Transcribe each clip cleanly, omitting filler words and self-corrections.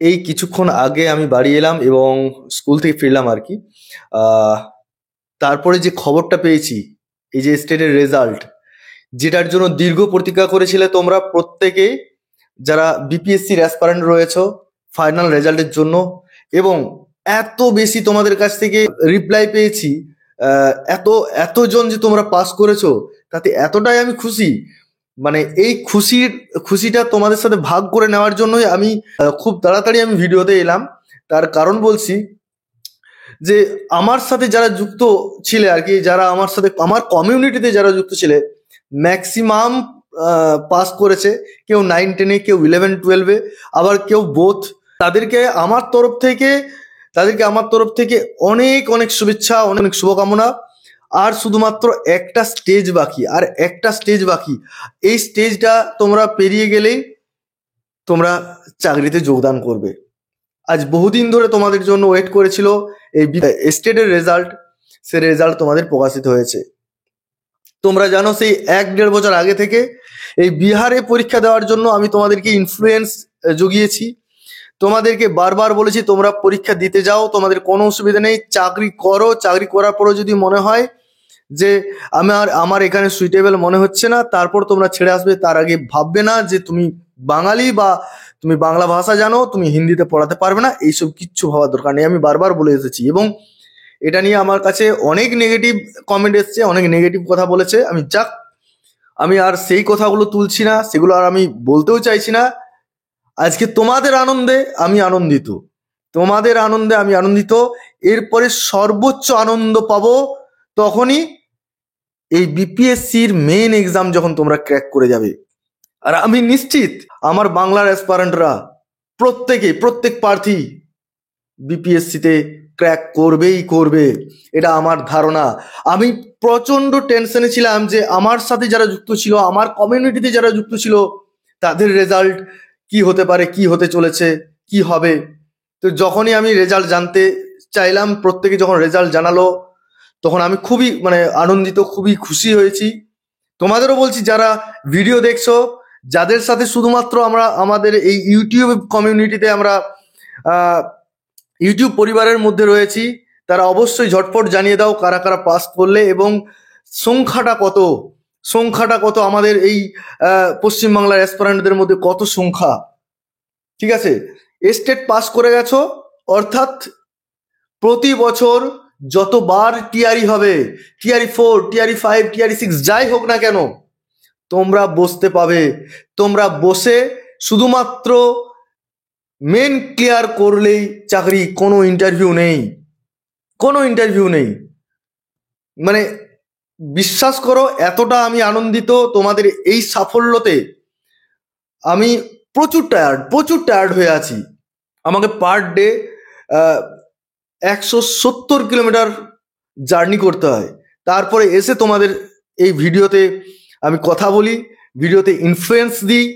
এই কিছুক্ষণ আগে আমি বাড়ি এলাম এবং স্কুল থেকে ফিরলাম আর কি। আহ, তারপরে যে খবরটা পেয়েছি, এই যে স্টেটের রেজাল্ট, যেটার জন্য দীর্ঘ প্রতীক্ষা করেছিলে তোমরা প্রত্যেকেই, যারা বিপিএসসির অ্যাসপারেন্ট রয়েছো ফাইনাল রেজাল্টের জন্য, এবং এত বেশি তোমাদের কাছ থেকে রিপ্লাই পেয়েছি, এত এতজন যে তোমরা পাস করেছো, তাতে এতটাই আমি খুশি। মানে এই খুশিটা তোমাদের সাথে ভাগ করে নেওয়ার জন্যই আমি খুব তাড়াতাড়ি আমি ভিডিওতে এলাম। তার কারণ বলছি যে আমার সাথে যারা যুক্ত ছিলে আর কি, যারা আমার সাথে আমার কমিউনিটিতে যারা যুক্ত ছিলে, ম্যাক্সিমাম পাস করেছে। কেউ 9-10-এ, কেউ 11-12-এ, আবার কেউ বোথ। তাদেরকে আমার তরফ থেকে তাদেরকে আমার তরফ থেকে অনেক অনেক শুভেচ্ছা, অনেক অনেক শুভকামনা। আর শুধুমাত্র একটা স্টেজ বাকি, আর একটা স্টেজ বাকি। এই স্টেজটা তোমরা পেরিয়ে গেলেই তোমরা চাকরিতে যোগদান করবে। আজ বহুদিন ধরে তোমাদের জন্য ওয়েট করেছিল এই স্টেটের রেজাল্ট, সে রেজাল্ট তোমাদের প্রকাশিত হয়েছে। তোমরা জানো সেই 1-1.5 বছর আগে থেকে এই বিহারে পরীক্ষা দেওয়ার জন্য আমি তোমাদেরকে ইনফ্লুয়েন্স জুগিয়েছি। তোমাদেরকে বারবার বলেছি তোমরা পরীক্ষা দিতে যাও, তোমাদের কোনো অসুবিধা নেই, চাকরি করো। চাকরি করার পরও যদি মনে হয় যে আমার এখানে সুইটেবল মনে হচ্ছে না, তারপর তোমরা ছেড়ে আসবে। তার আগে ভাববে না যে তুমি বাঙালি বা তুমি বাংলা ভাষা জানো, তুমি হিন্দিতে পড়াতে পারবে না। এইসব কিচ্ছু ভাবার দরকার নেই, আমি বারবার বলে এসেছি। এবং এটা নিয়ে আমার কাছে অনেক নেগেটিভ কমেন্ট এসছে, অনেক নেগেটিভ কথা বলেছে। আমি আর সেই কথাগুলো তুলছি না, সেগুলো আর আমি বলতেও চাইছি না। আজকে তোমাদের আনন্দে আমি আনন্দিত, তোমাদের আনন্দে আমি আনন্দিত। এরপরে সর্বোচ্চ আনন্দ পাবো তখনই এই বিপিএসসির মেন এক্সাম যখন তোমরা ক্র্যাক করে যাবে। আর আমি নিশ্চিত আমার বাংলার অ্যাসপারেন্টরা প্রত্যেক প্রার্থী বিপিএসসিতে ক্র্যাক করবেই করবে, এটা আমার ধারণা। আমি প্রচন্ড টেনশনে ছিলাম যে আমার সাথে যারা যুক্ত ছিল, আমার কমিউনিটিতে যারা যুক্ত ছিল, তাদের রেজাল্ট কি হতে পারে, কি হতে চলেছে, কি হবে। তো যখনই আমি রেজাল্ট জানতে চাইলাম, প্রত্যেকে যখন রেজাল্ট জানালো, তখন আমি খুবই আনন্দিত, খুবই খুশি হয়েছি। তোমাদেরও বলছি, যারা ভিডিও দেখছো, যাদের সাথে শুধুমাত্র আমরা আমাদের এই ইউটিউব কমিউনিটিতে আমরা ইউটিউব পরিবারের মধ্যে রয়েছি, তারা অবশ্যই ঝটপট জানিয়ে দাও কারা কারা পাস করলে এবং সংখ্যাটা কত আমাদের এই পশ্চিমবাংলার অ্যাসপারেন্টদের মধ্যে কত সংখ্যা। ঠিক আছে, স্টেট পাস করে গেছো, অর্থাৎ প্রতি বছর যতবার টিআরই হবে, টিআরই 4, টিআরই 5, টিআরই 6 যাই হোক না কেন, তোমরা বসতে পাবে। তোমরা বসে শুধুমাত্র মেন ক্লিয়ার করলেই চাকরি, কোনো ইন্টারভিউ নেই। মানে বিশ্বাস করো, এতটা আমি আনন্দিত তোমাদের এই সাফল্যতে। আমি প্রচুর টায়ার্ড হয়ে আছি। আমাকে পার ডে 170 কিলোমিটার জার্নি করতে হয়। তারপরে এসে তোমাদের এই ভিডিওতে আমি কথা বলি, ভিডিওতে ইনফ্লুয়েন্স দিই,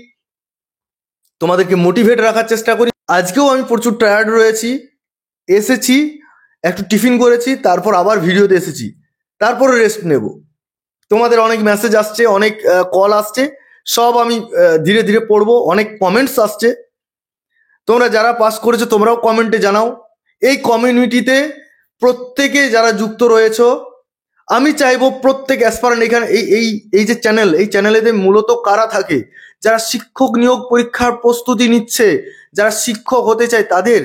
তোমাদেরকে মোটিভেট রাখার চেষ্টা করি। আজকেও আমি প্রচুর টায়ার্ড রয়েছি, এসেছি, একটু টিফিন করেছি, তারপর আবার ভিডিওতে এসেছি, তারপরে রেস্ট নেব। তোমাদের অনেক মেসেজ আসছে, অনেক কল আসছে, সব আমি ধীরে ধীরে পড়বো। অনেক কমেন্টস আসছে, তোমরা যারা পাস করেছো তোমরাও কমেন্টে জানাও। এই কমিউনিটিতে প্রত্যেকে যারা যুক্ত রয়েছো, আমি চাইবো প্রত্যেক অ্যাসপারেন্ট এখানে এই যে চ্যানেল, এই চ্যানেলেতে মূলত কারা থাকে, যারা শিক্ষক নিয়োগ পরীক্ষার প্রস্তুতি নিচ্ছে, যারা শিক্ষক হতে চায় তাদের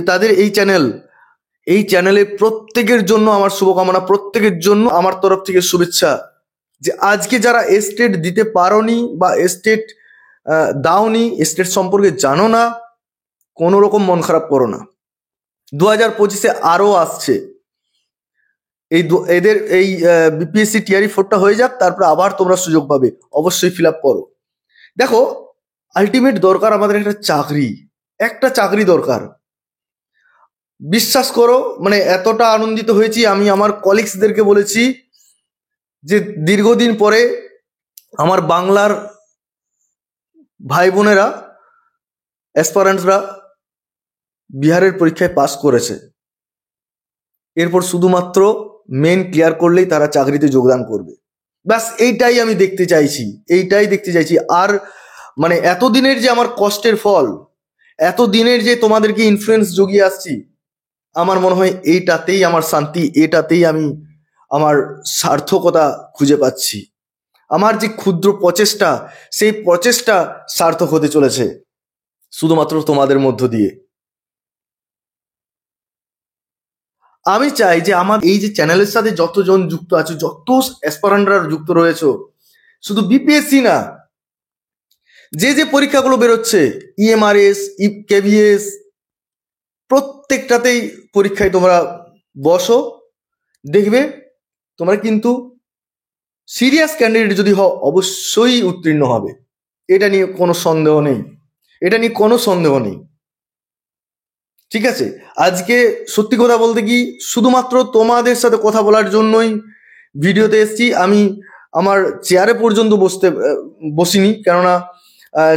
তাদের এই চ্যানেলে প্রত্যেকের জন্য আমার শুভকামনা, প্রত্যেকের জন্য আমার তরফ থেকে শুভেচ্ছা। যে আজকে যারা স্টেট দিতে পারোনি বা স্টেট দাওনি, স্টেট সম্পর্কে জানো না, কোনো রকম মন খারাপ করো না। 2025-এ আরো আসছে। এদের এই বিপিএসসি টিআরই 4টা হয়ে যাক, তারপর আবার তোমরা সুযোগ পাবে, অবশ্যই ফিল আপ করো। দেখো, আলটিমেট দরকার আমাদের একটা চাকরি দরকার। বিশ্বাস করো, মানে এতটা আনন্দিত হয়েছি, আমি আমার কলিগসদেরকে বলেছি যে দীর্ঘদিন পরে আমার বাংলার ভাই বোনেরা, অ্যাসপারেন্টসরা বিহারের পরীক্ষায় পাস করেছে। এরপর শুধুমাত্র মেন ক্লিয়ার করলেই তারা চাকরিতে যোগদান করবে। ব্যাস এইটাই আমি দেখতে চাইছি। আর মানে এতদিনের যে আমার কষ্টের ফল, এতদিনের যে তোমাদেরকে ইনফ্লুয়েন্স জুগিয়ে আসছি, আমার মনে হয় এইটাতেই আমার শান্তি, এটাতেই আমি আমার সার্থকতা খুঁজে পাচ্ছি। আমার যে ক্ষুদ্র প্রচেষ্টা, সেই প্রচেষ্টা সার্থক হতে চলেছে শুধুমাত্র তোমাদের মধ্য দিয়ে। আমি চাই যে আমার এই যে চ্যানেলের সাথে যতজন যুক্ত আছে, যত অ্যাসপারেন্টরা যুক্ত রয়েছে, শুধু বিপিএসসি না, যে যে পরীক্ষাগুলো বেরোচ্ছে, ইএমআরএস, কেভিএস, প্রত্যেকটাতেই পরীক্ষায় তোমরা বসো, দেখবে তোমরা কিন্তু সিরিয়াস ক্যান্ডিডেট যদি হও অবশ্যই উত্তীর্ণ হবে। এটা নিয়ে কোনো সন্দেহ নেই, এটা নিয়ে কোনো সন্দেহ নেই। ঠিক আছে, আজকে সত্যি কথা বলতে কি শুধুমাত্র তোমাদের সাথে কথা বলার জন্যই ভিডিওতে এসেছি। আমি আমার চেয়ারে পর্যন্ত বসিনি, কেননা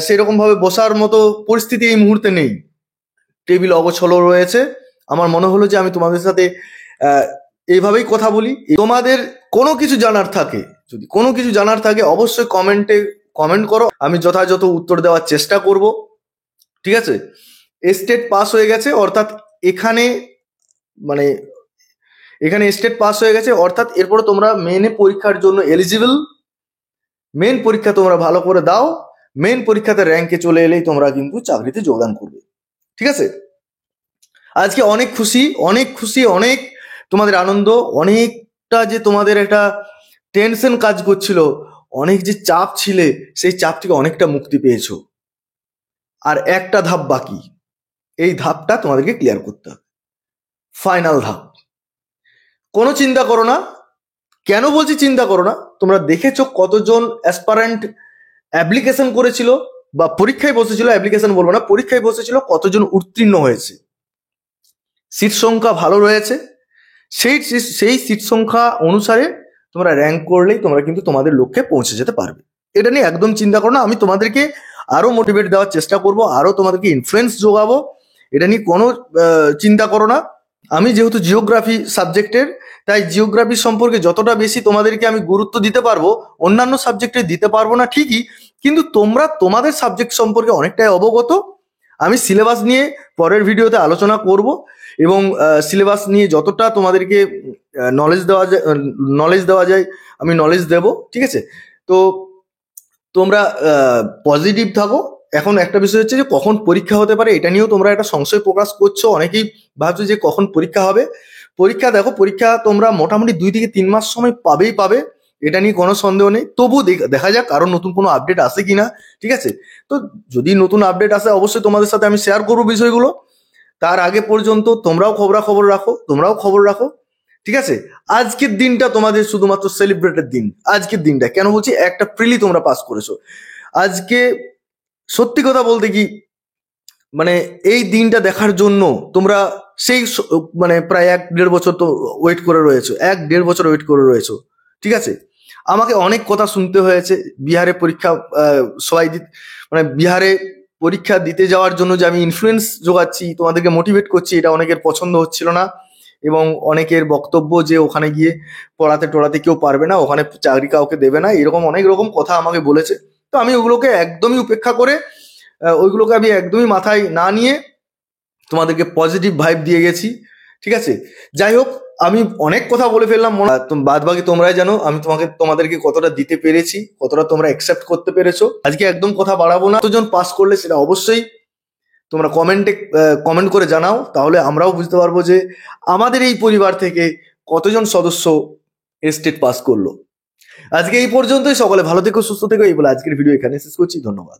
সেরকমভাবে বসার মতো পরিস্থিতি এই মুহূর্তে নেই। টেবিল অগোছালো রয়েছে। আমার মনে হলো যে আমি তোমাদের সাথে এইভাবেই কথা বলি। তোমাদের কোনো কিছু জানার থাকে, যদি কোনো কিছু জানার থাকে অবশ্যই কমেন্ট করো, আমি যথাযথ উত্তর দেওয়ার চেষ্টা করব। ঠিক আছে, স্টেট পাস হয়ে গেছে, অর্থাৎ এখানে স্টেট পাস হয়ে গেছে, অর্থাৎ এরপরে তোমরা মেনে পরীক্ষার জন্য এলিজিবল। মেন পরীক্ষা তোমরা ভালো করে দাও, মেন পরীক্ষাতে র্যাঙ্কে চলে এলেই তোমরা কিন্তু চাকরিতে যোগদান করবে। ঠিক আছে, আজকে অনেক খুশি, অনেক তোমাদের আনন্দ, অনেকটা যে তোমাদের একটা টেনশন কাজ করছিল, অনেক যে চাপ ছিলে, সেই চাপ থেকে অনেকটা মুক্তি পেয়েছো। আর একটা ধাপ বাকি, এই ধাপটা তোমাদেরকে ক্লিয়ার করতে হবে, ফাইনাল ধাপ। কোনো চিন্তা করো না। কেন বলছি চিন্তা করো না? তোমরা দেখেছো কতজন অ্যাসপারেন্ট অ্যাপ্লিকেশন করেছিল বা পরীক্ষায় বসেছিল, অ্যাপ্লিকেশন বলবো না, পরীক্ষায় বসেছিল, কতজন উত্তীর্ণ হয়েছে। সিট সংখ্যা ভালো রয়েছে, সেই সিট সংখ্যা অনুসারে তোমরা র্যাঙ্ক করলেই তোমরা কিন্তু তোমাদের লক্ষ্যে পৌঁছে যেতে পারবে। এটা নিয়ে একদম চিন্তা করো না। আমি তোমাদেরকে আরো মোটিভেট দেওয়ার চেষ্টা করব, আরো তোমাদেরকে ইনফ্লুয়েন্স যোগাবো। এটা নিয়ে কোনো চিন্তা করো না। আমি যেহেতু জিওগ্রাফি সাবজেক্টের, তাই জিওগ্রাফি সম্পর্কে যতটা বেশি তোমাদেরকে আমি গুরুত্ব দিতে পারবো, অন্যান্য সাবজেক্টে দিতে পারবো না ঠিকই, কিন্তু তোমরা তোমাদের সাবজেক্ট সম্পর্কে অনেকটাই অবগত। আমি সিলেবাস নিয়ে পরের ভিডিওতে আলোচনা করব, এবং সিলেবাস নিয়ে যতটা তোমাদেরকে নলেজ দেওয়া যায় আমি নলেজ দেব। ঠিক আছে, তো তোমরা পজিটিভ থাকো। এখন একটা বিষয় হচ্ছে যে কখন পরীক্ষা হতে পারে, এটা নিয়েও তোমরা একটা সংশয় প্রকাশ করছো। অনেকেই ভাবছো যে কখন পরীক্ষা হবে। দেখো, পরীক্ষা তোমরা মোটামুটি 2 থেকে 3 মাস সময় পাবে, এটা নিয়ে কোনো সন্দেহ নেই। তবু দেখা যাক আরো নতুন কোনো আপডেট আসে কিনা। ঠিক আছে, তো যদি নতুন আপডেট আসে অবশ্যই তোমাদের সাথে আমি শেয়ার করবো বিষয়গুলো। তার আগে পর্যন্ত তোমরাও খবর রাখো। ঠিক আছে, আজকের দিনটা তোমাদের শুধুমাত্র সেলিব্রেটেড দিন। আজকের দিনটা কেন বলছি, 1 এপ্রিল তোমরা পাস করেছো। আজকে সত্যি কথা বলতে কি এই দিনটা দেখার জন্য তোমরা সেই প্রায় 1-1.5 বছর তো ওয়েট করে রয়েছো। ঠিক আছে, আমাকে অনেক কথা শুনতে হয়েছে। বিহারে পরীক্ষা বিহারে পরীক্ষা দিতে যাওয়ার জন্য যে আমি ইনফ্লুয়েন্স যোগাচ্ছি, তোমাদেরকে মোটিভেট করছি, এটা অনেকের পছন্দ হচ্ছিল না। এবং অনেকের বক্তব্য যে ওখানে গিয়ে পড়াতে কেউ পারবে না, ওখানে চাকরি কাউকে দেবে না, এরকম অনেক রকম কথা আমাকে বলেছে। তো আমি ওগুলোকে একদমই উপেক্ষা করে, ওইগুলোকে আমি একদমই মাথায় না নিয়ে তোমাদেরকে পজিটিভ ভাইব দিয়ে গেছি। ঠিক আছে, যাই হোক, আমি অনেক কথা বলে ফেললাম, বাদ বাকি তোমরাই জানো আমি তোমাদেরকে কতটা দিতে পেরেছি, কতটা তোমরা অ্যাকসেপ্ট করতে পেরেছো। আজকে একদম কথা বাড়াবো না। কতজন পাস করলে সেটা অবশ্যই তোমরা কমেন্ট করে জানাও, তাহলে আমরাও বুঝতে পারবো যে আমাদের এই পরিবার থেকে কতজন সদস্য স্টেট পাস করলো। আজকে এই পর্যন্তই। সকলে ভালো থেকো, সুস্থ থেকো, এই বলে আজকের ভিডিও এখানে শেষ করছি। ধন্যবাদ।